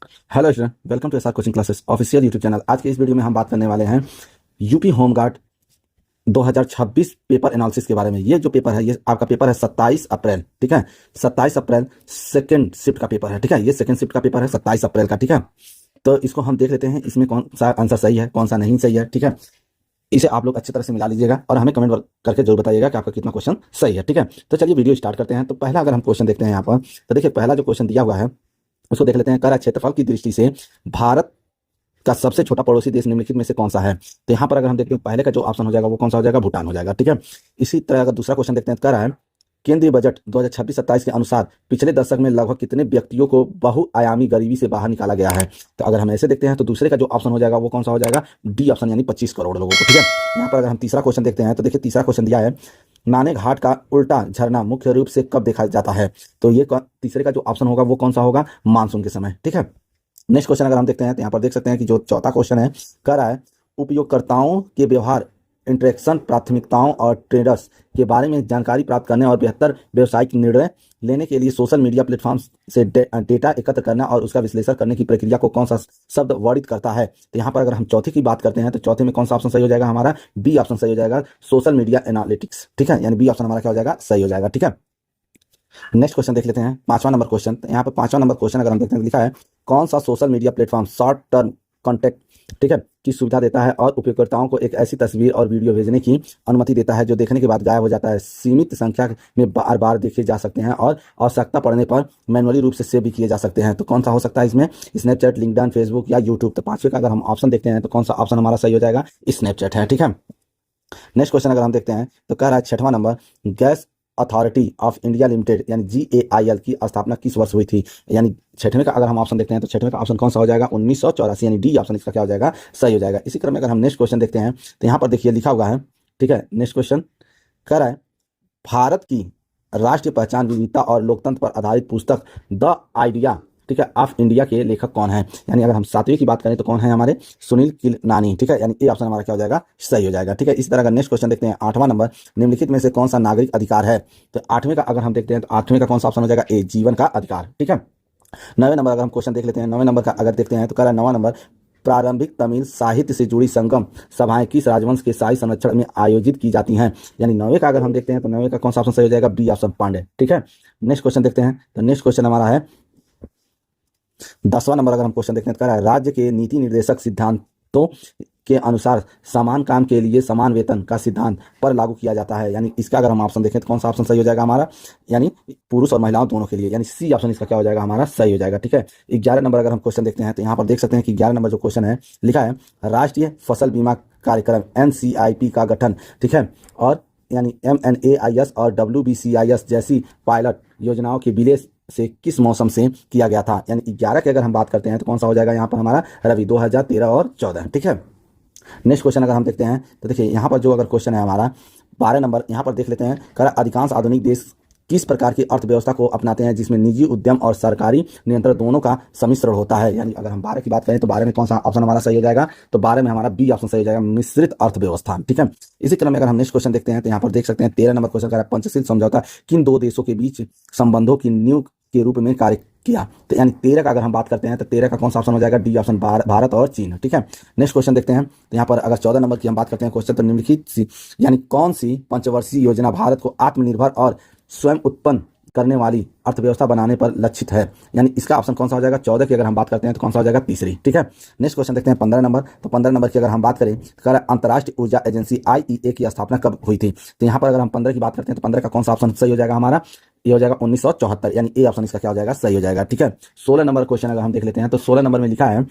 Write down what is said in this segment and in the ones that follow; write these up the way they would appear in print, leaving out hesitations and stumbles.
Hello student, welcome to SR coaching classes official YouTube channel. आज के इस video में हम बात करने वाले हैं यूपी होमगार्ड 2026 पेपर एनालिसिस के बारे में। ये जो पेपर है, ये आपका पेपर है 27 अप्रैल, ठीक है। 27 अप्रैल सेकंड शिफ्ट का पेपर है, ठीक है। ये सेकंड शिफ्ट का पेपर है 27 अप्रैल का, ठीक है। तो इसको हम देख लेते हैं, इसमें कौन सा आंसर सही है, कौन सा नहीं सही है, ठीक है। इसे आप लोग अच्छी तरह से मिला लीजिएगा और हमें कमेंट करके जरूर बताइएगा कि आपका कितना क्वेश्चन सही है, ठीक है। तो चलिए वीडियो स्टार्ट करते हैं। तो पहला अगर हम क्वेश्चन देखते हैं यहाँ पर, तो देखिए पहला जो क्वेश्चन दिया हुआ है उसको देख लेते हैं। कर क्षेत्रफल की दृष्टि से भारत का सबसे छोटा पड़ोसी देश निम्नलिखित में से कौन सा है। तो यहाँ पर अगर हम देखते हैं पहले का जो ऑप्शन हो जाएगा वो कौन सा हो जाएगा, भूटान हो जाएगा, ठीक है। इसी तरह अगर दूसरा क्वेश्चन देखते हैं, कह रहा है केंद्रीय बजट 2026-27 के अनुसार पिछले दशक में लगभग कितने व्यक्तियों को बहुआयामी गरीबी से बाहर निकाला गया है। तो अगर हम ऐसे देखते हैं तो दूसरे का जो ऑप्शन हो जाएगा वो कौन सा हो जाएगा, डी ऑप्शन, यानी 25 करोड़ लोगों को, ठीक है। यहाँ पर अगर हम तीसरा क्वेश्चन देखते हैं तो देखिए तीसरा क्वेश्चन दिया है नाने घाट का उल्टा झरना मुख्य रूप से कब देखा जाता है। तो ये तीसरे का जो ऑप्शन होगा वो कौन सा होगा, मानसून के समय, ठीक है। नेक्स्ट क्वेश्चन अगर हम देखते हैं तो यहाँ पर देख सकते हैं कि जो चौथा क्वेश्चन है, कह रहा है उपयोगकर्ताओं के व्यवहार, इंटरेक्शन, प्राथमिकताओं और ट्रेडर्स के बारे में जानकारी प्राप्त करने और बेहतर व्यवसायिक निर्णय लेने के लिए सोशल मीडिया प्लेटफॉर्म से डेटा एकत्र करना और उसका विश्लेषण करने की प्रक्रिया को कौन सा शब्द वर्णित करता है। तो यहाँ पर अगर हम चौथे की बात करते हैं तो चौथे में कौन सा ऑप्शन सही हो जाएगा, हमारा बी ऑप्शन सही हो जाएगा, सोशल मीडिया एनालिटिक्स, ठीक है। यानी बी ऑप्शन हमारा क्या हो जाएगा, सही हो जाएगा, ठीक है। नेक्स्ट क्वेश्चन देख लेते हैं, पांचवा नंबर क्वेश्चन। यहाँ पर पांचवा नंबर क्वेश्चन अगर हम देखते हैं, लिखा है कौन सा social media platform short term contact, ठीक है, की सुविधा देता है और उपयोगकर्ताओं को एक ऐसी तस्वीर और वीडियो भेजने की अनुमति देता है जो देखने के बाद गायब हो जाता है, सीमित संख्या में बार बार देखे जा सकते हैं और आवश्यकता पड़ने पर मैनुअली रूप से सेव भी किए जा सकते हैं। तो कौन सा हो सकता है इसमें, स्नैपचैट, लिंक्डइन, फेसबुक या यूट्यूब। तो पांचवे का अगर हम ऑप्शन देखते हैं तो कौन सा ऑप्शन हमारा सही हो जाएगा, स्नैपचैट है, ठीक है। नेक्स्ट क्वेश्चन अगर हम देखते हैं तो कह रहा है छठवां number, gas authority of India limited यानी GAIL की स्थापना किस वर्ष हुई थी। यानी छठवें का अगर हम ऑप्शन देखते हैं तो छठवें का ऑप्शन कौन सा हो जाएगा, 1984, यानी डी ऑप्शन इसका क्या हो जाएगा, सही हो जाएगा। इसी क्रम में अगर हम नेक्स्ट क्वेश्चन देखते हैं तो यहाँ पर देखिए लिखा हुआ है, ठीक है। नेक्स्ट क्वेश्चन कह रहा है भारत की राष्ट्रीय पहचान, विविधता और लोकतंत्र पर आधारित पुस्तक द आइडिया, ठीक है, ऑफ इंडिया के लेखक कौन है। यानी अगर हम सातवीं की बात करें तो कौन है, हमारे सुनील किलनानी, ठीक है। यानी ए ऑप्शन हमारा क्या हो जाएगा, सही हो जाएगा, ठीक है। इसी तरह का नेक्स्ट क्वेश्चन देखते हैं, आठवां नंबर, निम्नलिखित में से कौन सा नागरिक अधिकार है। तो आठवें का अगर हम देखते हैं तो आठवें का कौन सा ऑप्शन हो जाएगा, ए, जीवन का अधिकार, ठीक है। नवे नंबर अगर हम क्वेश्चन देख लेते हैं, नवे नंबर का अगर देखते हैं तो कह रहा है नवा नंबर, प्रारंभिक तमिल साहित्य से जुड़ी संगम सभाएं किस राजवंश के शाही संरक्षण में आयोजित की जाती हैं। यानी नवे का अगर हम देखते हैं तो नवे का कौन सा ऑप्शन सही हो जाएगा, बी ऑप्शन, पांडे, ठीक है। नेक्स्ट क्वेश्चन देखते हैं तो नेक्स्ट क्वेश्चन हमारा है 10वां नंबर अगर हम क्वेश्चन देखते हैं तो कह रहा है राज्य के नीति निर्देशक सिद्धांतों के अनुसार समान काम के लिए समान वेतन का सिद्धांत पर लागू किया जाता है। यानी इसका अगर हम ऑप्शन देखें तो कौन सा ऑप्शन सही हो जाएगा हमारा, यानी पुरुष और महिलाओं दोनों के लिए, यानी सी ऑप्शन इसका क्या हो जाएगा, हमारा सही हो जाएगा, ठीक है। 11 नंबर अगर हम क्वेश्चन देखते हैं तो यहाँ पर देख सकते हैं कि 11 नंबर जो क्वेश्चन है, लिखा है राष्ट्रीय फसल बीमा कार्यक्रम NCIP का गठन, ठीक है, और यानी MNAIS और WBCIS जैसी पायलट योजनाओं के विलय से किस मौसम से किया गया था। यानी 11 की अगर हम बात करते हैं तो कौन सा हो जाएगा यहाँ पर हमारा, रवि, 2013 और 14, ठीक है। नेक्स्ट क्वेश्चन अगर हम देखते हैं तो देखिए यहाँ पर जो अगर क्वेश्चन है हमारा 12 नंबर, यहाँ पर देख लेते हैं, कर अधिकांश आधुनिक देश किस प्रकार की अर्थव्यवस्था को अपनाते हैं जिसमें निजी उद्यम और सरकारी नियंत्रण दोनों का सम्मिश्रण होता है। यानी अगर हम 12 की बात करें तो 12 में कौन सा ऑप्शन हमारा सही हो जाएगा, तो 12 में हमारा बी ऑप्शन सही हो जाएगा, मिश्रित अर्थव्यवस्था, ठीक है। इसी क्रम में अगर हम नेक्स्ट क्वेश्चन देखते हैं तो यहाँ पर देख सकते हैं 13 नंबर क्वेश्चन का पंचशील समझौता किन दो देशों के बीच संबंधों की नींव के रूप में कार्य किया। तो यानी 13 का अगर हम बात करते हैं तो 13 का कौन सा ऑप्शन हो जाएगा, डी ऑप्शन, भारत और चीन, ठीक है। नेक्स्ट क्वेश्चन देखते हैं तो यहाँ पर अगर 14 नंबर की हम बात करते हैं क्वेश्चन, तो निम्नलिखित सी यानी कौन सी पंचवर्षीय योजना भारत को आत्मनिर्भर और स्वयं उत्पन्न करने वाली अर्थव्यवस्था बनाने पर लक्षित है। यानी इसका ऑप्शन कौन सा हो जाएगा, 14 की अगर हम बात करते हैं तो कौन सा हो जाएगा, तीसरी, ठीक है। नेक्स्ट क्वेश्चन देखते हैं 15 नंबर, तो 15 नंबर की अगर हम बात करें तो अंतर्राष्ट्रीय ऊर्जा एजेंसी IEA की स्थापना कब हुई थी। तो यहाँ पर अगर हम 15 की बात करते हैं तो 15 का कौन सा ऑप्शन सही हो जाएगा हमारा, ये हो जाएगा 1974, यानी ए ऑप्शन इसका क्या हो जाएगा, सही हो जाएगा, ठीक है। 16 नंबर क्वेश्चन अगर हम देख लेते हैं तो 16 नंबर में लिखा है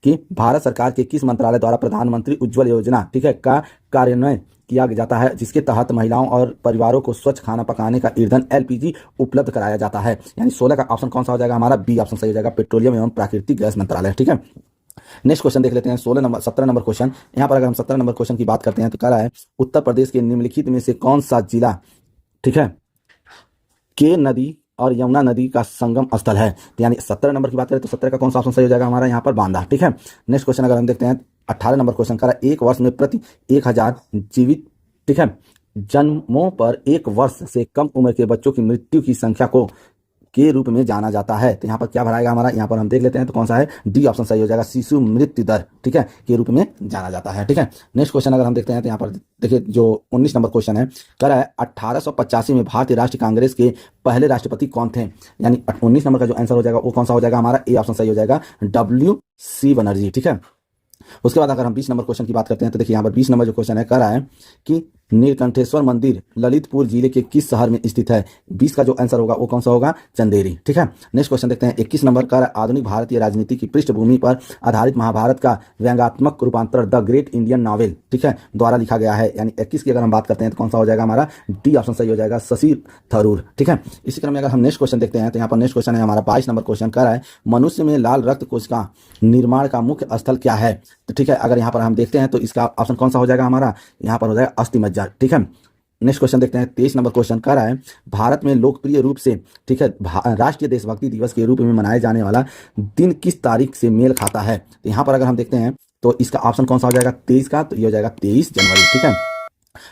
कि भारत सरकार के किस मंत्रालय द्वारा प्रधानमंत्री उज्ज्वल योजना, ठीक है, का कार्यान्वयन किया जाता है जिसके तहत महिलाओं और परिवारों को स्वच्छ खाना पकाने का ईंधन LPG उपलब्ध कराया जाता है। यानी 16 का ऑप्शन कौन सा हो जाएगा हमारा, बी ऑप्शन सही हो जाएगा, पेट्रोलियम एवं प्राकृतिक गैस मंत्रालय, ठीक है। नेक्स्ट क्वेश्चन देख लेते हैं 17 नंबर क्वेश्चन। यहाँ पर अगर हम 17 नंबर क्वेश्चन की बात करते हैं तो कह रहा है उत्तर प्रदेश के निम्नलिखित में से कौन सा जिला, ठीक है, के नदी और यमुना नदी का संगम स्थल है। तो यानी 17 नंबर की बात करें तो 17 का कौन सा ऑप्शन सही हो जाएगा हमारा यहाँ पर, बांदा, ठीक है। नेक्स्ट क्वेश्चन अगर हम देखते हैं 18 नंबर क्वेश्चन का, एक वर्ष में प्रति 1000 जीवित, ठीक है, जन्मों पर एक वर्ष से कम उम्र के बच्चों की मृत्यु की संख्या को के रूप में जाना जाता है। तो यहाँ पर क्या भराएगा हमारा, यहाँ पर हम देख लेते हैं तो कौन सा है, डी ऑप्शन सही हो जाएगा, शिशु मृत्यु दर, ठीक है, के रूप में जाना जाता है। ठीक है, नेक्स्ट क्वेश्चन अगर हम देखते हैं तो यहाँ पर देखिए जो 19 नंबर क्वेश्चन है, कह रहा है 1885 में भारतीय राष्ट्रीय कांग्रेस के पहले राष्ट्रपति कौन थे। यानी 19 नंबर का जो आंसर हो जाएगा वो कौन सा हो जाएगा हमारा, ए ऑप्शन सही हो जाएगा, WC बनर्जी। ठीक है, उसके बाद अगर हम 20 नंबर क्वेश्चन की बात करते हैं तो देखिए यहाँ पर 20 नंबर जो क्वेश्चन है, कह रहा है कि नीलकंठेश्वर मंदिर ललितपुर जिले के किस शहर में स्थित है। 20 का जो आंसर होगा वो कौन सा होगा, चंदेरी। ठीक है, नेक्स्ट क्वेश्चन देखते हैं 21 नंबर का, आधुनिक भारतीय राजनीति की पृष्ठभूमि पर आधारित महाभारत का व्यंग्यात्मक रूपांतरण द ग्रेट इंडियन नॉवेल, ठीक है, द्वारा लिखा गया है। यानी 21 की अगर हम बात करते हैं तो कौन सा हो जाएगा हमारा, डी ऑप्शन सही हो जाएगा, शशि थरूर। ठीक है, इसी क्रम में अगर हम नेक्स्ट क्वेश्चन देखते हैं तो यहाँ पर नेक्स्ट क्वेश्चन है हमारा 22 नंबर क्वेश्चन, कह रहा है मनुष्य में लाल रक्त कोश का निर्माण का मुख्य स्थल क्या है। तो ठीक है, अगर यहाँ पर हम देखते हैं तो इसका ऑप्शन कौन सा हो जाएगा हमारा, यहाँ पर हो जाएगा अस्थिमज्जा। ठीक है, नेक्स्ट क्वेश्चन देखते हैं 23 नंबर क्वेश्चन, कह रहा है भारत में लोकप्रिय रूप से, ठीक है, राष्ट्रीय देशभक्ति दिवस के रूप में मनाए जाने वाला दिन किस तारीख से मेल खाता है। तो यहाँ पर अगर हम देखते हैं तो इसका ऑप्शन कौन सा हो जाएगा, 23 का, तो ये हो जाएगा 23 जनवरी। ठीक है,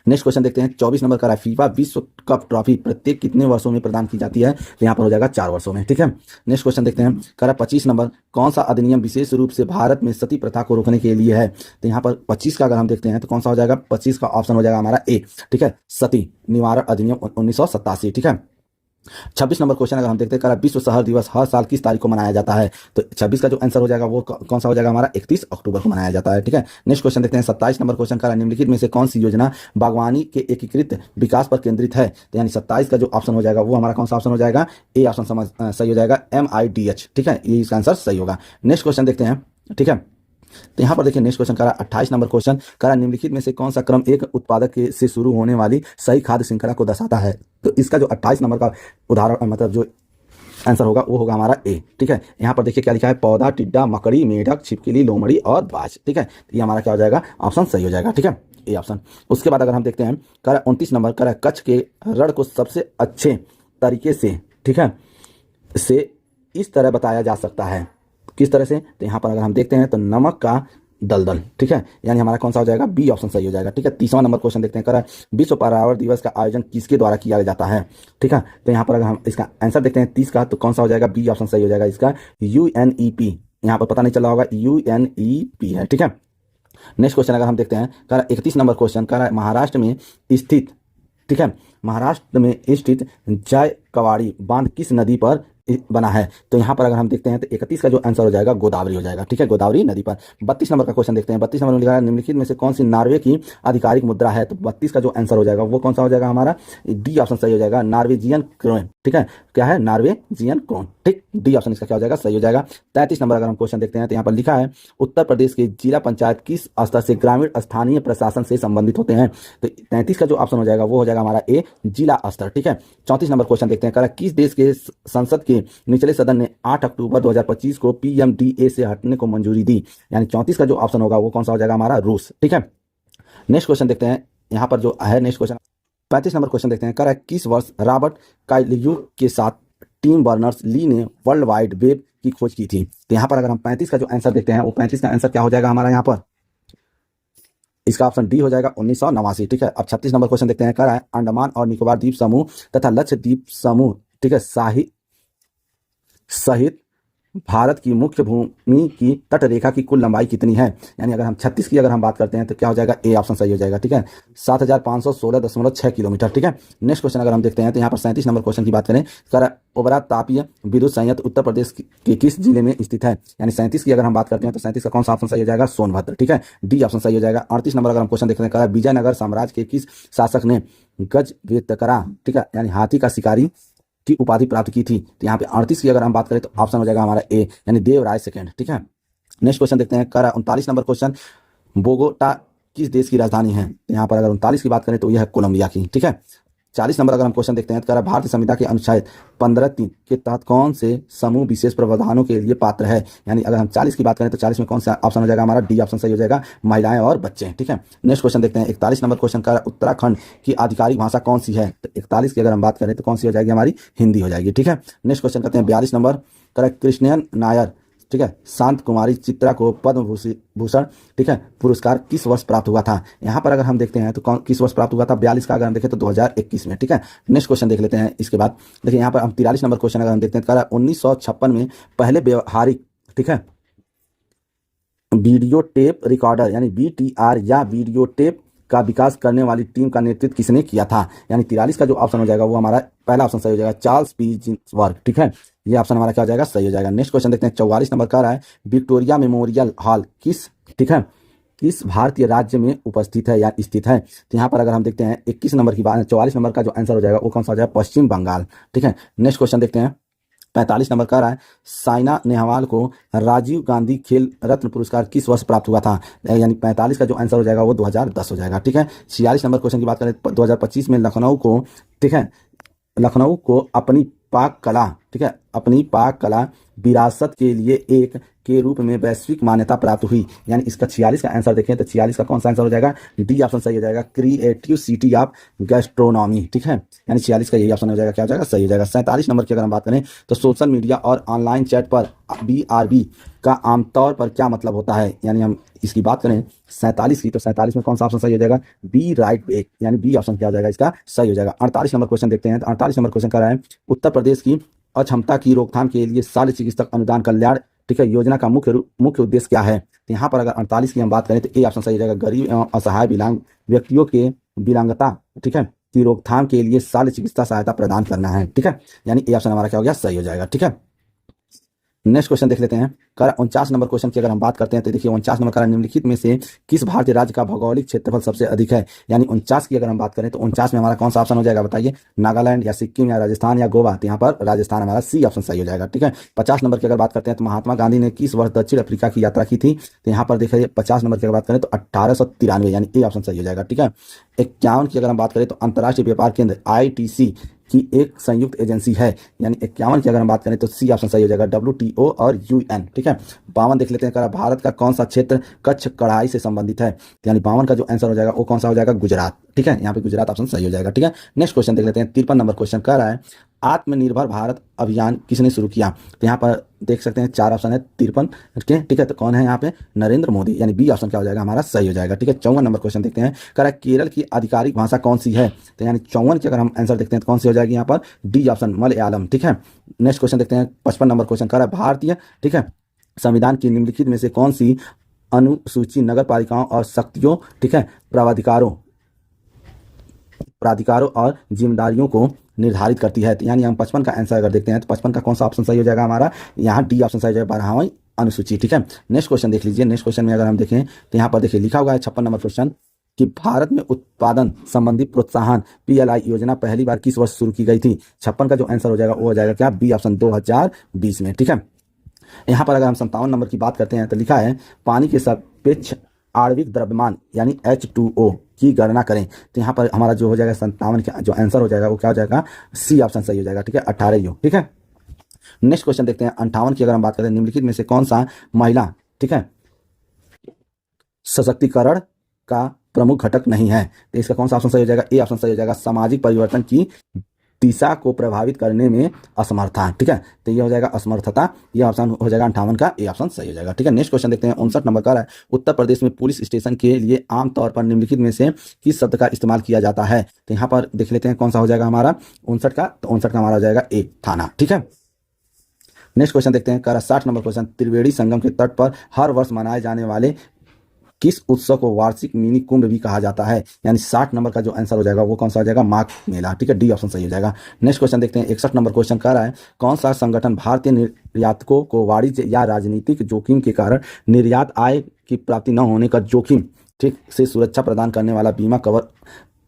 नेक्स्ट क्वेश्चन देखते हैं 24 नंबर का, फीफा विश्व कप ट्रॉफी प्रत्येक कितने वर्षों में प्रदान की जाती है। तो यहाँ पर हो जाएगा 4 वर्षों में। ठीक है, नेक्स्ट क्वेश्चन देखते हैं, कह रहा है 25 नंबर, कौन सा अधिनियम विशेष रूप से भारत में सती प्रथा को रोकने के लिए है। तो यहाँ पर 25 का अगर हम देखते हैं तो कौन सा हो जाएगा, 25 का ऑप्शन हो जाएगा हमारा ए। ठीक है, सती निवारण अधिनियम 1987। ठीक है, 26 नंबर क्वेश्चन अगर हम देखते हैं, विश्व शहर दिवस हर साल किस तारीख को मनाया जाता है। तो 26 का जो आंसर हो जाएगा वो कौन सा हो जाएगा हमारा, 31 अक्टूबर को मनाया जाता है। ठीक है, नेक्स्ट क्वेश्चन देखते हैं 27 नंबर क्वेश्चन, का निम्नलिखित में से कौन सी योजना बागवानी के एकीकृत विकास पर केंद्रित है। तो यानी 27 का जो ऑप्शन हो जाएगा वो हमारा कौन सा ऑप्शन हो जाएगा, ए ऑप्शन सही हो जाएगा, MIDH। ठीक है, ये इसका आंसर सही होगा। नेक्स्ट क्वेश्चन देखते हैं। ठीक है, तो यहाँ पर देखिए नेक्स्ट क्वेश्चन, 28 नंबर क्वेश्चन, निम्नलिखित में से कौन सा क्रम एक उत्पादक से शुरू होने वाली सही खाद्य श्रृंखला को दर्शाता है। तो इसका जो 28 नंबर का उदाहरण मतलब जो आंसर होगा वो होगा हमारा ए। ठीक है, यहाँ पर देखिए क्या लिखा है, पौधा, टिड्डा, मकड़ी, मेढक, छिपकली, लोमड़ी और बाज। ठीक है, तो ये हमारा क्या हो जाएगा, ऑप्शन सही हो जाएगा। ठीक है, ए ऑप्शन। उसके बाद अगर हम देखते हैं, 29 नंबर, कच्छ के रण को सबसे अच्छे तरीके से, ठीक है, से इस तरह बताया जा सकता है, किस तरह से। तो यहाँ पर अगर हम देखते हैं तो नमक का दलदल। ठीक है, यानी हमारा कौन सा हो जाएगा, बी ऑप्शन सही हो जाएगा। ठीक है, 30वां नंबर क्वेश्चन देखते हैं, विश्व पर्यावरण दिवस का आयोजन किसके द्वारा किया जाता है। ठीक है, तो यहाँ पर अगर हम इसका आंसर देखते हैं 30 का, तो कौन सा हो जाएगा, बी ऑप्शन सही हो जाएगा इसका, UNEP। यहाँ पर पता नहीं चला होगा, UNEP है। ठीक है, नेक्स्ट क्वेश्चन अगर हम देखते हैं, 31 नंबर क्वेश्चन, महाराष्ट्र में स्थित, ठीक है, महाराष्ट्र में स्थित जय कवाड़ी बांध किस नदी पर बना है। तो यहाँ पर अगर हम देखते हैं तो 31 का जो आंसर हो जाएगा गोदावरी हो जाएगा। ठीक है, गोदावरी नदी पर। 32 नंबर का क्वेश्चन देखते हैं। 32 नंबर में लिखा है, निम्नलिखित में से कौन सी नॉर्वे की आधिकारिक मुद्रा है। तो 32 का जो आंसर हो जाएगा वो कौन सा हो जाएगा हमारा, डी ऑप्शन सही हो जाएगा, नॉर्वेजियन क्रोन। ठीक है, क्या है, नॉर्वेजियन क्रोन। ठीक, डी ऑप्शन इसका क्या हो जाएगा, सही हो जाएगा। 33 नंबर अगर हम क्वेश्चन देखते हैं तो यहाँ पर लिखा है, उत्तर प्रदेश के जिला पंचायत किस स्तर से ग्रामीण स्थानीय प्रशासन से संबंधित होते हैं। तो 33 का जो ऑप्शन हो जाएगा वो हो जाएगा हमारा ए, जिला स्तर। ठीक है, 34 नंबर क्वेश्चन देखते हैं, किस देश के संसद के निचले सदन ने 8 अक्टूबर 2025 को PMDA से हटने को मंजूरी दी। यानी 34 का जो ऑप्शन होगा वो कौन सा हो जाएगा हमारा, रूस। ठीक है, नेक्स्ट क्वेश्चन देखते हैं, यहाँ पर जो है नेक्स्ट क्वेश्चन 35 नंबर क्वेश्चन देखते हैं, किस वर्ष रॉबर्ट काइलियुग के साथ टिम बर्नर्स ली ने वर्ल्ड वाइड वेब की खोज की थी। तो यहाँ पर अगर हम 35 का जो आंसर देखते हैं वो 35 का आंसर क्या हो जाएगा हमारा, यहाँ पर इसका ऑप्शन डी हो जाएगा 1989। ठीक है, अब 36 नंबर क्वेश्चन देखते हैं, अंडमान और निकोबार द्वीप समूह तथा लक्षद्वीप समूह, ठीक है, सहित भारत की मुख्य भूमि की तट रेखा की कुल लंबाई कितनी है। यानी अगर हम 36 की अगर हम बात करते हैं तो क्या हो जाएगा, ए ऑप्शन सही हो जाएगा। ठीक है, 7516.6 किलोमीटर। ठीक है, नेक्स्ट क्वेश्चन अगर हम देखते हैं तो यहाँ पर 37 नंबर क्वेश्चन की बात करें, ओबरा तापीय विद्युत संयंत्र उत्तर प्रदेश के किस जिले में स्थित है। यानी 37 की अगर हम बात करते हैं तो 37 का कौन सा ऑप्शन सही हो जाएगा, सोनभद्र। ठीक है, डी ऑप्शन सही हो जाएगा। 38 नंबर अगर हम क्वेश्चन देखते हैं, विजयनगर साम्राज्य के किस शासक ने गजवेतकरा, ठीक है, यानी हाथी का शिकारी की उपाधि प्राप्त की थी। तो यहाँ पे 38 की अगर हम बात करें तो ऑप्शन हो जाएगा हमारा ए, यानी देवराय सेकंड। ठीक है, नेक्स्ट क्वेश्चन देखते हैं, 39 नंबर क्वेश्चन, बोगोटा किस देश की राजधानी है। तो यहाँ पर अगर 39 की बात करें तो यह है कोलंबिया की। ठीक है, 40 नंबर अगर हम क्वेश्चन देखते हैं, तो भारतीय संविधान के अनुच्छेद 15(3) के तहत कौन से समूह विशेष प्रावधानों के लिए पात्र है। यानी अगर हम 40 की बात करें तो 40 में कौन सा ऑप्शन हो जाएगा हमारा, डी ऑप्शन सही हो जाएगा, महिलाएं और बच्चे। ठीक है, नेक्स्ट क्वेश्चन देखते हैं, 41 नंबर क्वेश्चन, उत्तराखंड की आधिकारिक भाषा कौन सी है। तो 41 की अगर हम बात करें तो कौन सी हो जाएगी हमारी, हिंदी हो जाएगी। ठीक है, नेक्स्ट क्वेश्चन करते हैं 42 नंबर, कृष्णन नायर ठीक है, शांत कुमारी चित्रा को पद्म भूषण, ठीक है, पुरस्कार किस वर्ष प्राप्त हुआ था? यहाँ पर अगर हम देखते हैं तो कौन किस वर्ष प्राप्त हुआ था? 42 का अगर हम देखें तो 2021 में, ठीक है। नेक्स्ट क्वेश्चन देख लेते हैं इसके बाद। देखिए यहाँ पर हम 43 नंबर क्वेश्चन अगर हम देखते हैं, 1956 में पहले व्यवहारिक, ठीक है, वीडियो टेप रिकॉर्डर यानी वीटीआर या वीडियो टेप का विकास करने वाली टीम का नेतृत्व किसने किया था? यानी 43 का जो ऑप्शन हो जाएगा वो हमारा पहला ऑप्शन सही हो जाएगा, चार्ल्स पी जिन्सबर्ग, ठीक है। ये ऑप्शन हमारा क्या हो जाएगा? सही हो जाएगा। नेक्स्ट क्वेश्चन देखते हैं, 44 नंबर का रहा है, विक्टोरिया मेमोरियल हॉल किस, ठीक है, किस भारतीय राज्य में उपस्थित है या स्थित है? तो यहाँ पर अगर हम देखते हैं 21 नंबर की बात, 44 नंबर का जो आंसर हो जाएगा वो कौन सा हो जाएगा? पश्चिम बंगाल, ठीक है। नेक्स्ट क्वेश्चन देखते हैं, 45 नंबर का रहा है, साइना नेहवाल को राजीव गांधी खेल रत्न पुरस्कार किस वर्ष प्राप्त हुआ था? यानी 45 का जो आंसर हो जाएगा वो 2010 हो जाएगा, ठीक है। 46 नंबर क्वेश्चन की बात करें, 2025 में लखनऊ को, ठीक है, लखनऊ को अपनी पाक कला, ठीक है, अपनी पाक कला विरासत के लिए एक के रूप में वैश्विक मान्यता प्राप्त हुई। यानी इसका 46 का आंसर देखें तो 46 का कौन सा आंसर हो जाएगा? डी ऑप्शन सही हो जाएगा, क्रिएटिव सिटी ऑफ गैस्ट्रोनॉमी, ठीक है। यानी 46 का यही ऑप्शन हो जाएगा, क्या हो जाएगा? सही हो जाएगा। 47 नंबर की अगर हम बात करें तो सोशल मीडिया और ऑनलाइन चैट पर BRB का आमतौर पर क्या मतलब होता है? यानी हम इसकी बात करें 47 की, तो 47 में कौन सा ऑप्शन सही हो जाएगा? बी राइट बैक, यानी बी ऑप्शन क्या हो जाएगा? इसका सही हो जाएगा। 48 नंबर क्वेश्चन देखते हैं, तो 48 नंबर क्वेश्चन कर रहा है, उत्तर प्रदेश की अक्षमता की रोकथाम के लिए शल्य चिकित्सक अनुदान कल्याण, ठीक है, योजना का मुख्य उद्देश्य क्या है? तो यहाँ पर अगर 48 की हम बात करें तो ए ऑप्शन सही हो जाएगा, गरीब एवं असहाय विकलांग व्यक्तियों के विकलांगता, ठीक है, की रोकथाम के लिए शल्य चिकित्सा सहायता प्रदान करना है, ठीक है। यानी ए ऑप्शन हमारा क्या हो गया? सही हो जाएगा, ठीक है। नेक्स्ट क्वेश्चन देख लेते हैं, 49 नंबर क्वेश्चन की अगर हम बात करते हैं तो देखिए 49 नंबर का, निम्नलिखित में से किस भारतीय राज्य का भौगोलिक क्षेत्रफल सबसे अधिक है? यानी 49 की अगर हम बात करें तो 49 में हमारा कौन सा ऑप्शन हो जाएगा? बताइए, नागालैंड या सिक्किम या राजस्थान या गोवा? तो यहाँ पर राजस्थान हमारा सी ऑप्शन सही हो जाएगा, ठीक है। 50 नंबर की अगर बात करते हैं तो महात्मा गांधी ने किस वर्ष दक्षिण अफ्रीका की यात्रा की थी? तो यहाँ पर देखिए 50 नंबर की अगर बात करें तो 1893, यानी ए ऑप्शन सही हो जाएगा, ठीक है। 51 की अगर हम बात करें तो अंतर्राष्ट्रीय व्यापार केंद्र ITC की एक संयुक्त एजेंसी है, यानी 51 की अगर हम बात करें तो सी ऑप्शन सही हो जाएगा, WTO और UN, ठीक है। 52 देख लेते हैं, भारत का कौन सा क्षेत्र कच्छ कढ़ाई से संबंधित है? यानी 52 का जो आंसर हो जाएगा वो कौन सा हो जाएगा? गुजरात, ठीक है। यहाँ पे गुजरात ऑप्शन सही हो जाएगा, ठीक है। नेक्स्ट क्वेश्चन देख लेते हैं, 53 नंबर क्वेश्चन कह रहा है, आत्मनिर्भर भारत अभियान किसने शुरू किया? तो यहाँ पर देख सकते हैं 4 ऑप्शन है 53 के, ठीक है। तो कौन है यहाँ पे? नरेंद्र मोदी, यानी बी ऑप्शन क्या हो जाएगा? हमारा सही हो जाएगा, ठीक है। 54 नंबर क्वेश्चन देखते हैं, कह रहा है केरल की आधिकारिक भाषा कौन सी है? तो यानी 54 की अगर हम आंसर देखते हैं तो कौन सी हो जाएगी यहाँ पर? डी ऑप्शन मलयालम, ठीक है। नेक्स्ट क्वेश्चन देखते हैं, 55 नंबर क्वेश्चन कह रहा है, भारतीय, ठीक है, संविधान की निम्नलिखित में से कौन सी अनुसूची नगर पालिकाओं और शक्तियों, ठीक है, प्राधिकारों और जिम्मेदारियों को निर्धारित करती है? तो यानी हम 55 का आंसर अगर देखते हैं तो 55 का कौन सा ऑप्शन सही हो जाएगा? हमारा यहाँ डी ऑप्शन सही हो जाएगा, 12वीं अनुसूची, ठीक है। नेक्स्ट क्वेश्चन देख लीजिए। नेक्स्ट क्वेश्चन में अगर हम देखें तो यहाँ पर देखिए लिखा हुआ है 56 नंबर क्वेश्चन कि भारत में उत्पादन संबंधी प्रोत्साहन PLI योजना पहली बार किस वर्ष शुरू की गई थी? 56 का जो आंसर हो जाएगा वो हो जाएगा क्या? बी ऑप्शन 2020 में, ठीक है। यहाँ पर अगर हम 57 नंबर की बात करते हैं तो लिखा है, पानी के सापेक्ष आणविक द्रव्यमान यानी H2O की गणना करें। तो यहाँ पर हमारा जो हो जाएगा 57 का जो आंसर हो जाएगा वो क्या हो जाएगा? सी ऑप्शन सही हो जाएगा, ठीक है, 18 योग, ठीक है। नेक्स्ट क्वेश्चन देखते हैं, 58 की अगर हम बात करें, निम्नलिखित में से कौन सा महिला, ठीक है, सशक्तिकरण का प्रमुख घटक नहीं है? तो इसका कौन सा ऑप्शन सही हो जाएगा? ए ऑप्शन सही हो जाएगा, सामाजिक परिवर्तन की दिशा को प्रभावित करने में असमर्थता, ठीक है। तो ये हो जाएगा असमर्थता, ये ऑप्शन हो जाएगा 58 का ए ऑप्शन सही हो जाएगा, ठीक है। नेक्स्ट क्वेश्चन देखते हैं, 59 नंबर का है, उत्तर प्रदेश में पुलिस स्टेशन के लिए आमतौर पर निम्नलिखित में से किस शब्द का इस्तेमाल किया जाता है? तो यहाँ पर देख लेते हैं कौन सा हो जाएगा हमारा 59 का, तो 59 का हमारा हो जाएगा ए, थाना, ठीक है। नेक्स्ट क्वेश्चन देखते हैं, 60 नंबर क्वेश्चन, त्रिवेणी संगम के तट पर हर वर्ष मनाए जाने वाले किस उत्सव को वार्षिक मिनी कुंभ भी कहा जाता है? यानी 60 नंबर का जो आंसर हो जाएगा वो कौन सा हो जाएगा? माघ मेला, ठीक है, डी ऑप्शन सही हो जाएगा। नेक्स्ट क्वेश्चन देखते हैं, 61 नंबर क्वेश्चन कह रहा है, कौन सा संगठन भारतीय निर्यातकों को वाणिज्य या राजनीतिक जोखिम के कारण निर्यात आय की प्राप्ति न होने का जोखिम, ठीक से सुरक्षा प्रदान करने वाला बीमा कवर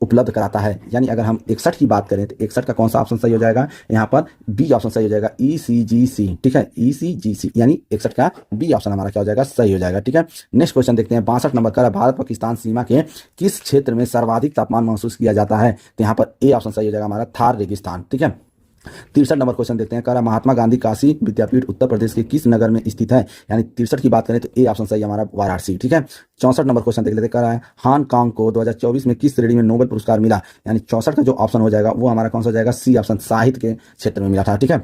उपलब्ध कराता है? यानी अगर हम 61 की बात करें तो 61 का कौन सा ऑप्शन सही हो जाएगा? यहाँ पर बी ऑप्शन सही हो जाएगा, ECGC, ठीक है, ECGC, यानी 61 का बी ऑप्शन हमारा क्या हो जाएगा? सही हो जाएगा, ठीक है। नेक्स्ट क्वेश्चन देखते हैं, 62 नंबर का, भारत पाकिस्तान सीमा के किस क्षेत्र में सर्वाधिक तापमान महसूस किया जाता है? तो यहाँ पर ए ऑप्शन सही हो जाएगा हमारा, थार रेगिस्तान, ठीक है। 63 नंबर क्वेश्चन देखते हैं, कह रहा महात्मा गांधी काशी विद्यापीठ उत्तर प्रदेश के किस नगर में स्थित है? यानी 63 की बात करें तो ए ऑप्शन सही हमारा वाराणसी, ठीक है। 64 नंबर क्वेश्चन देख लेते हैं, कह रहा है हांगकांग को 2024 में किस श्रेणी में नोबेल पुरस्कार मिला? यानी 64 का जो ऑप्शन हो जाएगा वो हमारा कौन सा हो जाएगा? सी ऑप्शन, साहित्य के क्षेत्र में मिला था, ठीक है।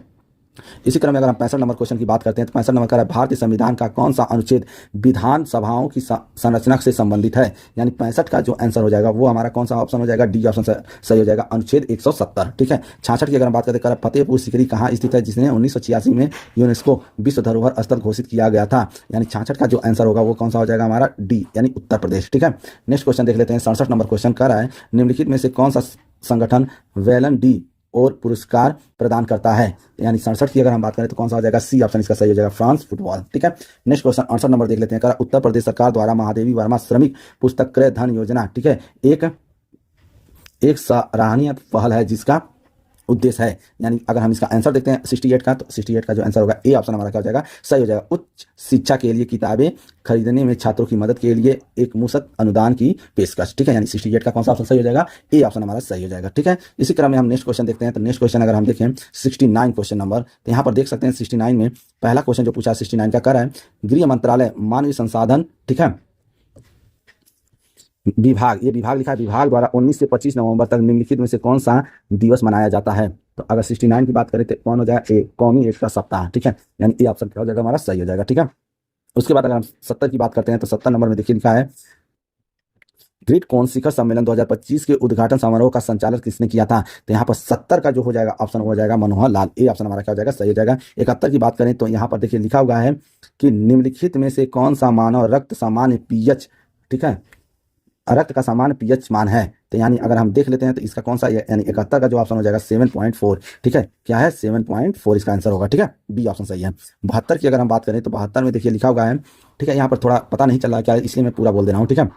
इसी क्रम में अगर हम 65 नंबर क्वेश्चन की बात करते हैं तो 65 नंबर का है भारतीय संविधान का कौन सा अनुच्छेद विधानसभाओं की संरचना से संबंधित है। यानी 65 का जो आंसर हो जाएगा वो हमारा कौन सा ऑप्शन हो जाएगा, डी ऑप्शन सही हो जाएगा, अनुच्छेद 170। ठीक है। 66 की अगर हम बात करते हैं फतेहपुर सीकरी कहाँ स्थित है, जिसने 1986 में यूनेस्को विश्व धरोहर स्थल घोषित किया गया था। यानी 66 का जो आंसर होगा वो कौन सा हो जाएगा हमारा, डी यानी उत्तर प्रदेश। ठीक है। नेक्स्ट क्वेश्चन देख लेते हैं। 67 नंबर क्वेश्चन कह रहा है निम्नलिखित में से कौन सा संगठन वेलन डी और पुरस्कार प्रदान करता है। यानी 67 की अगर हम बात करें तो कौन सा हो जाएगा, सी ऑप्शन इसका सही हो जाएगा, फ्रांस फुटबॉल। ठीक है। नेक्स्ट क्वेश्चन 68 नंबर देख लेते हैं। उत्तर प्रदेश सरकार द्वारा महादेवी वर्मा श्रमिक पुस्तक क्रय धन योजना, ठीक है, एक सराहनीय पहल है जिसका उद्देश्य है। यानी अगर हम इसका आंसर देखते हैं 68 का, तो 68 का जो आंसर होगा ए ऑप्शन हमारा क्या हो जाएगा, सही हो जाएगा। उच्च शिक्षा के लिए किताबें खरीदने में छात्रों की मदद के लिए एक मुफ्त अनुदान की पेशकश। ठीक है। यानी 68 का कौन सा ऑप्शन सही हो जाएगा, ए ऑप्शन हमारा सही हो जाएगा। ठीक है। इसी क्रम में हम नेक्स्ट क्वेश्चन देखते हैं। तो नेक्स्ट क्वेश्चन अगर हम देखें 69 क्वेश्चन नंबर, तो यहाँ पर देख सकते हैं 69 में पहला क्वेश्चन जो पूछा 69 का कर रहा है गृह मंत्रालय मानवीय संसाधन, ठीक है, विभाग, ये विभाग लिखा है, विभाग द्वारा 19 से 25 नवंबर तक निम्नलिखित में से कौन सा दिवस मनाया जाता है। तो अगर 69 की बात करें तो कौन हो जाएगा, कौमी एकता सप्ताह। ठीक है। यानी ए ऑप्शन क्या हो जाएगा हमारा, सही हो जाएगा। ठीक है। उसके बाद अगर हम 70 की बात करते हैं तो 70 नंबर में देखिए लिखा है ग्रेट कौन शिखर सम्मेलन 2025 के उद्घाटन समारोह का संचालन किसने किया था। तो यहाँ पर 70 का जो हो जाएगा ऑप्शन हो जाएगा मनोहर लाल, ए ऑप्शन हमारा क्या हो जाएगा, सही हो जाएगा। 71 की बात करें तो यहाँ पर देखिए लिखा हुआ है कि निम्नलिखित में से कौन सा मानव रक्त सामान्य पीएच, ठीक है, रक्त का सामान्य पीएच मान है। तो यानी अगर हम देख लेते हैं तो इसका कौन सा, यानी 71 का जो ऑप्शन हो जाएगा 7.4। ठीक है। क्या है, 7.4 इसका आंसर होगा। ठीक है। बी ऑप्शन सही है। 72 की अगर हम बात करें तो 72 में देखिए लिखा हुआ है, ठीक है, यहाँ पर थोड़ा पता नहीं चल रहा क्या है, इसलिए मैं पूरा बोल दे रहा हूँ। ठीक है।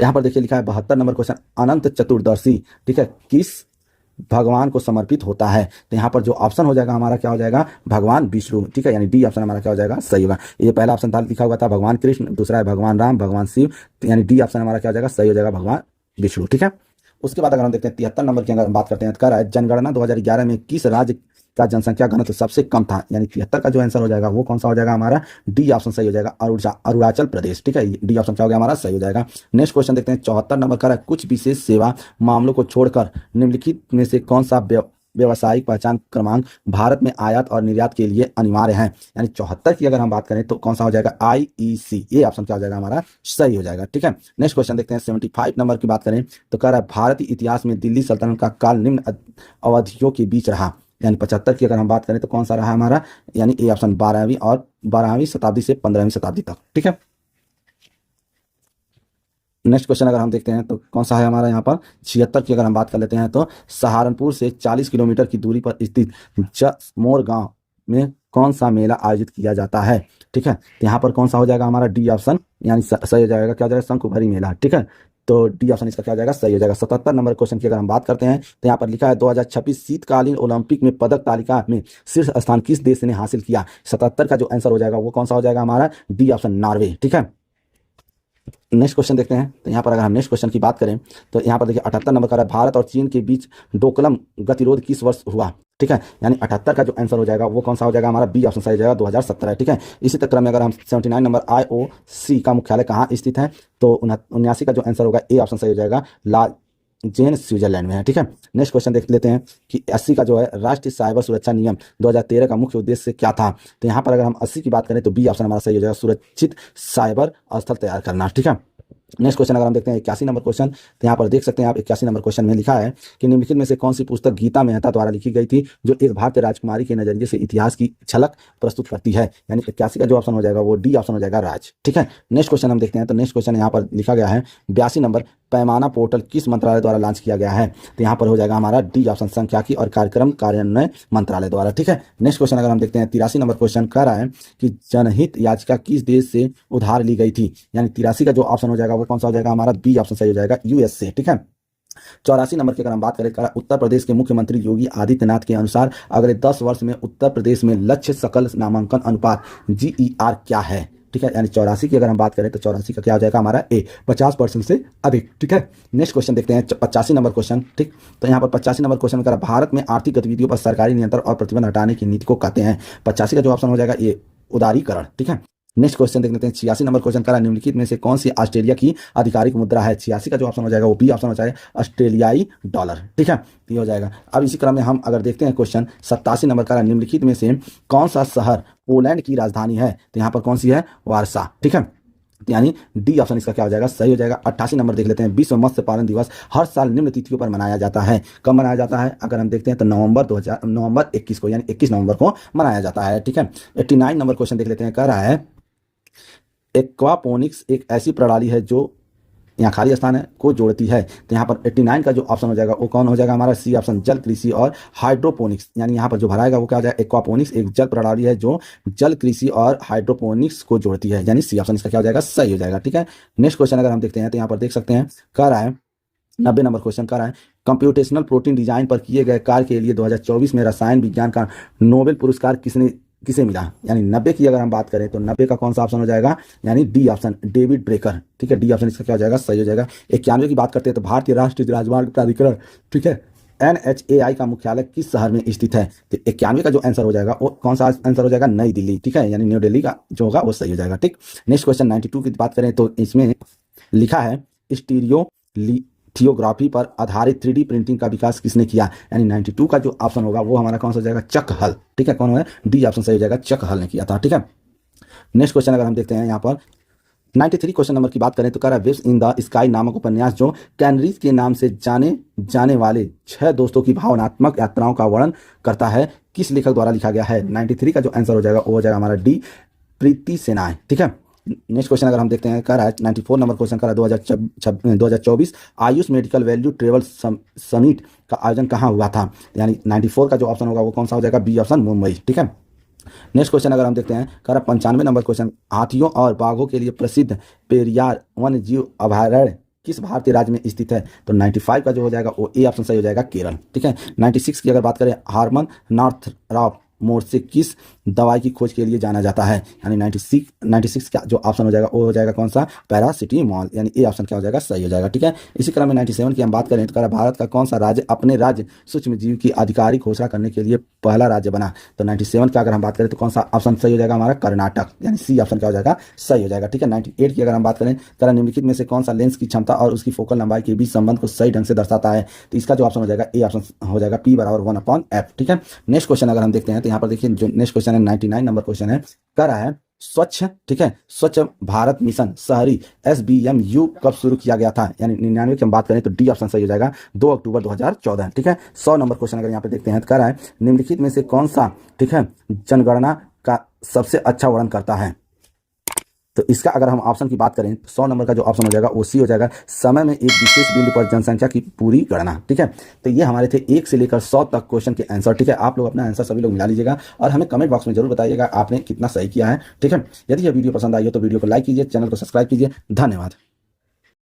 यहाँ पर देखिए लिखा है 72 नंबर क्वेश्चन अनंत चतुर्दशी, ठीक है, किस भगवान को समर्पित होता है। तो यहाँ पर जो ऑप्शन हो जाएगा हमारा क्या हो जाएगा, भगवान विष्णु। ठीक है। यानी डी ऑप्शन हमारा क्या हो जाएगा, सही होगा। ये पहला ऑप्शन था लिखा हुआ था भगवान कृष्ण, दूसरा है भगवान राम, भगवान शिव, तो यानी डी ऑप्शन हमारा क्या हो जाएगा, सही हो जाएगा, भगवान विष्णु। ठीक है। उसके बाद अगर हम देखते हैं 73 नंबर की अगर हम बात करते हैं, कर रहा है जनगणना 2011 में किस राज्य का जनसंख्या घनत्व सबसे कम था। यानी 73 का जो आंसर हो जाएगा वो कौन सा हो जाएगा हमारा, डी ऑप्शन सही हो जाएगा, अरुणाचल प्रदेश। ठीक है। डी ऑप्शन क्या हो गया हमारा, सही हो जाएगा। नेक्स्ट क्वेश्चन देखते हैं 74 नंबर का, कुछ विशेष सेवा मामलों को छोड़कर निम्नलिखित में से कौन सा व्यवसायिक पहचान क्रमांक भारत में आयात और निर्यात के लिए अनिवार्य है। यानी 74 की अगर हम बात करें तो कौन सा हो जाएगा, IEC, ये ऑप्शन क्या हो जाएगा हमारा, सही हो जाएगा। ठीक है। नेक्स्ट क्वेश्चन देखते हैं 75 नंबर की बात करें तो कह रहा है भारतीय इतिहास में दिल्ली सल्तनत का काल निम्न अवधियों के बीच रहा। यानी 75 की अगर हम बात करें तो कौन सा रहा हमारा, यानी ए ऑप्शन 12वीं शताब्दी से 15वीं शताब्दी तक। ठीक है। नेक्स्ट क्वेश्चन अगर हम देखते हैं तो कौन सा है हमारा यहाँ पर 76 की अगर हम बात कर लेते हैं तो सहारनपुर से 40 किलोमीटर की दूरी पर स्थित जसमोर गांव में कौन सा मेला आयोजित किया जाता है। ठीक है। तो यहाँ पर कौन सा हो जाएगा हमारा, डी ऑप्शन, यानी सही हो जाएगा, क्या हो जाएगा, शंकुभरी मेला। ठीक है। तो डी ऑप्शन इसका क्या हो जाएगा, सही हो जाएगा। 77 नंबर क्वेश्चन की अगर हम बात करते हैं तो यहाँ पर लिखा है 2026 शीतकालीन ओलंपिक में पदक तालिका में शीर्ष स्थान किस देश ने हासिल किया। 77 का जो आंसर हो जाएगा वो कौन सा हो जाएगा हमारा, डी ऑप्शन, नॉर्वे। ठीक है। नेक्स्ट क्वेश्चन देखते हैं तो यहाँ पर अगर हम नेक्स्ट क्वेश्चन की बात करें तो यहाँ पर देखिए 78 नंबर का है भारत और चीन के बीच डोकलम गतिरोध किस वर्ष हुआ। ठीक है। यानी 78 का जो आंसर हो जाएगा वो कौन सा हो जाएगा हमारा, बी ऑप्शन सही हो जाएगा, 2017। ठीक है। इसी क्रम में अगर हम 79 नंबर IOC का मुख्यालय कहाँ स्थित है तो 79 का जो आंसर होगा ए ऑप्शन सही हो जाएगा, जेन स्विट्जरलैंड में है। ठीक है। नेक्स्ट क्वेश्चन देख लेते हैं कि 80 का जो है राष्ट्रीय साइबर सुरक्षा नियम 2013 का मुख्य उद्देश्य क्या था। तो यहाँ पर अगर हम 80 की बात करें तो बी ऑप्शन हमारा सही हो जाएगा, सुरक्षित साइबर स्थल तैयार करना। ठीक है। नेक्स्ट क्वेश्चन अगर हम देखते हैं 81 नंबर क्वेश्चन, तो यहाँ पर देख सकते हैं आप 81 नंबर क्वेश्चन में लिखा है कि निम्नलिखित में से कौन सी पुस्तक गीता मेहता द्वारा लिखी गई थी जो एक भारतीय राजकुमारी के नजरिए से इतिहास की झलक प्रस्तुत करती है। यानी 81 का जो ऑप्शन हो जाएगा वो डी ऑप्शन हो जाएगा, राज। ठीक है। नेक्स्ट क्वेश्चन हम देखते हैं तो नेक्स्ट क्वेश्चन यहाँ पर लिखा गया है 82 नंबर पैमाना पोर्टल किस मंत्रालय द्वारा लॉन्च किया गया है। तो यहाँ पर हो जाएगा हमारा डी ऑप्शन, सांख्यिकी और कार्यक्रम कार्यान्वयन मंत्रालय द्वारा। ठीक है। नेक्स्ट क्वेश्चन अगर हम देखते हैं 83 नंबर क्वेश्चन कह रहा है कि जनहित याचिका किस देश से उधार ली गई थी। यानी 83 का जो ऑप्शन हो जाएगा वो कौन सा हो जाएगा हमारा, बी ऑप्शन सही हो जाएगा, US से। ठीक है। 84 नंबर की अगर हम बात करें उत्तर प्रदेश के मुख्यमंत्री योगी आदित्यनाथ के अनुसार अगले 10 वर्ष में उत्तर प्रदेश में लक्ष्य सकल नामांकन अनुपात GER क्या है। ठीक है। यानी 84 की अगर हम बात करें तो 84 का क्या हो जाएगा हमारा, 50% से अधिक। ठीक है। नेक्स्ट क्वेश्चन देखते हैं 85 नंबर क्वेश्चन। ठीक। तो यहाँ पर 85 नंबर क्वेश्चन में भारत में आर्थिक गतिविधियों पर सरकारी नियंत्रण और प्रतिबंध हटाने की नीति को कहते हैं। 85 का जो ऑप्शन हो जाएगा ये उदारीकरण। ठीक है। नेक्स्ट क्वेश्चन देख लेते हैं 86 नंबर क्वेश्चन का निम्नलिखित में से कौन सी ऑस्ट्रेलिया की आधिकारिक मुद्रा है। 86 का जो ऑप्शन हो जाएगा वो बी ऑप्शन हो जाएगा ऑस्ट्रेलियाई डॉलर, ठीक है, ये हो जाएगा। अब इसी क्रम में हम अगर देखते हैं क्वेश्चन 87 नंबर का निम्नलिखित में से कौन सा शहर पोलैंड की राजधानी है। तो यहाँ पर कौन सी है, वारसा, ठीक है, यानी डी ऑप्शन इसका क्या हो जाएगा, सही हो जाएगा। 88 नंबर देख लेते हैं। विश्व मत्स्य पालन दिवस हर साल निम्न तिथियों पर मनाया जाता है। कब मनाया जाता है, अगर हम देखते हैं तो नवंबर 21 को, यानी 21 नवंबर को मनाया जाता है, ठीक है। 89 नंबर क्वेश्चन देख लेते हैं, कह रहा है एक्वापोनिक्स एक ऐसी प्रणाली है जो, यहाँ खाली स्थान है, को जोड़ती है। तो यहाँ पर 89 का जो ऑप्शन हो जाएगा वो कौन हो जाएगा हमारा, सी ऑप्शन, जल कृषि और हाइड्रोपोनिक्स, यानी यहाँ पर जो भराएगा वो क्या हो जाएगा, एक्वापोनिक्स एक जल प्रणाली है जो जल कृषि और हाइड्रोपोनिक्स को जोड़ती है, यानी सी ऑप्शन इसका क्या हो जाएगा, सही हो जाएगा, ठीक है। नेक्स्ट क्वेश्चन अगर हम देखते हैं तो यहाँ पर देख सकते हैं, कह रहा है 90 नंबर क्वेश्चन कह रहा है कंप्यूटेशनल प्रोटीन डिजाइन पर किए गए कार्य के लिए 2024 में रसायन विज्ञान का नोबेल पुरस्कार किसे मिला। यानी 90 की अगर हम बात करें तो 90 का कौन सा ऑप्शन हो जाएगा, यानी डी ऑप्शन, डेविड ब्रेकर, ठीक है, डी ऑप्शन इसका क्या हो जाएगा, सही हो जाएगा। 91 की बात करते हैं तो भारतीय राष्ट्रीय राजमार्ग प्राधिकरण, ठीक है, NHAI का मुख्यालय किस शहर में स्थित है। तो 91 का जो आंसर हो जाएगा वो कौन सा आंसर हो जाएगा, नई दिल्ली, ठीक है, यानी न्यू दिल्ली का जो होगा वो सही हो जाएगा, ठीक। नेक्स्ट क्वेश्चन 92 की बात करें तो इसमें लिखा है स्टीरियो थियोग्राफी पर आधारित 3D प्रिंटिंग का विकास किसने किया। यानी 92 का जो ऑप्शन होगा वो हमारा कौन सा हो जाएगा, चक हल, ठीक है, कौन है, डी ऑप्शन सही हो जाएगा, चक हल ने किया था, ठीक है। नेक्स्ट क्वेश्चन अगर हम देखते हैं यहाँ पर 93 क्वेश्चन नंबर की बात करें तो कह रहा है वेव्स इन द स्काई नामक उपन्यास जो कैनरीज के नाम से जाने वाले 6 दोस्तों की भावनात्मक यात्राओं का वर्णन करता है, किस लेखक द्वारा लिखा गया है। 93 का जो आंसर हो जाएगा वो हो जाएगा हमारा डी, प्रीति सेनाय, ठीक है। नेक्स्ट क्वेश्चन अगर हम देखते हैं, कह रहा है 94 नंबर क्वेश्चन कह रहा है 2024 Ayush medical value travel summit का आयोजन कहाँ हुआ था। यानी 94 का जो ऑप्शन होगा वो कौन सा हो जाएगा, बी ऑप्शन, मुंबई, ठीक है। नेक्स्ट क्वेश्चन अगर हम देखते हैं, कह रहा है 95 नंबर क्वेश्चन हाथियों और बाघों के लिए प्रसिद्ध पेरियार वन्य जीव अभयारण्य किस भारतीय राज्य में स्थित है। तो 95 का जो हो जाएगा वो ए ऑप्शन सही हो जाएगा, केरल, ठीक है। 96 की अगर बात करें, हार्मन नॉर्थरॉप मोर से किस दवाई की खोज के लिए जाना जाता है। यानी 96 का जो ऑप्शन हो जाएगा वो हो जाएगा कौन सा, पैरासिटामोल, यानी ए ऑप्शन क्या हो जाएगा, सही हो जाएगा, ठीक है। इसी क्रम में 97 की हम बात करें तो कह रहा भारत का कौन सा राज्य अपने राज्य सूक्ष्म जीव की आधिकारिक घोषणा करने के लिए पहला राज्य बना। तो 97 का अगर हम बात करें तो कौन सा ऑप्शन सही हो जाएगा हमारा, कर्नाटक, यानी सी ऑप्शन क्या हो जाएगा, सही हो जाएगा, ठीक है। 98 की अगर हम बात करें तो निम्नलिखित में से कौन सा लेंस की क्षमता और उसकी फोकल लंबाई के बीच संबंध को सही ढंग से दर्शाता है। तो इसका जो ऑप्शन हो जाएगा ए ऑप्शन हो जाएगा, P = 1/f, ठीक है। नेक्स्ट क्वेश्चन अगर हम देखते हैं तो यहाँ पर देखिए जो नेक्स्ट क्वेश्चन है 99 नंबर क्वेश्चन है, कह रहा है स्वच्छ, ठीक है, स्वच्छ भारत मिशन शहरी SBMU कब शुरू किया गया था। यानी 99 की हम बात करें तो डी ऑप्शन सही हो जाएगा, 2 अक्टूबर 2014, ठीक है। 100 नंबर क्वेश्चन अगर यहाँ पे देखते हैं तो कह रहा है निम्नलिखित में से कौन सा, ठीक है, जनगणना का सबसे अच्छा वर्णन करता है। तो इसका अगर हम ऑप्शन की बात करें तो 100 नंबर का जो ऑप्शन हो जाएगा वो सी हो जाएगा, समय में एक विशेष बिंदु पर जनसंख्या की पूरी गणना, ठीक है। तो ये हमारे थे 1 से लेकर 100 तक क्वेश्चन के आंसर, ठीक है। आप लोग अपना आंसर सभी लोग मिला लीजिएगा और हमें कमेंट बॉक्स में जरूर बताइएगा आपने कितना सही किया है, ठीक है। यदि यह वीडियो पसंद आई हो तो वीडियो को लाइक कीजिए, चैनल को सब्सक्राइब कीजिए, धन्यवाद।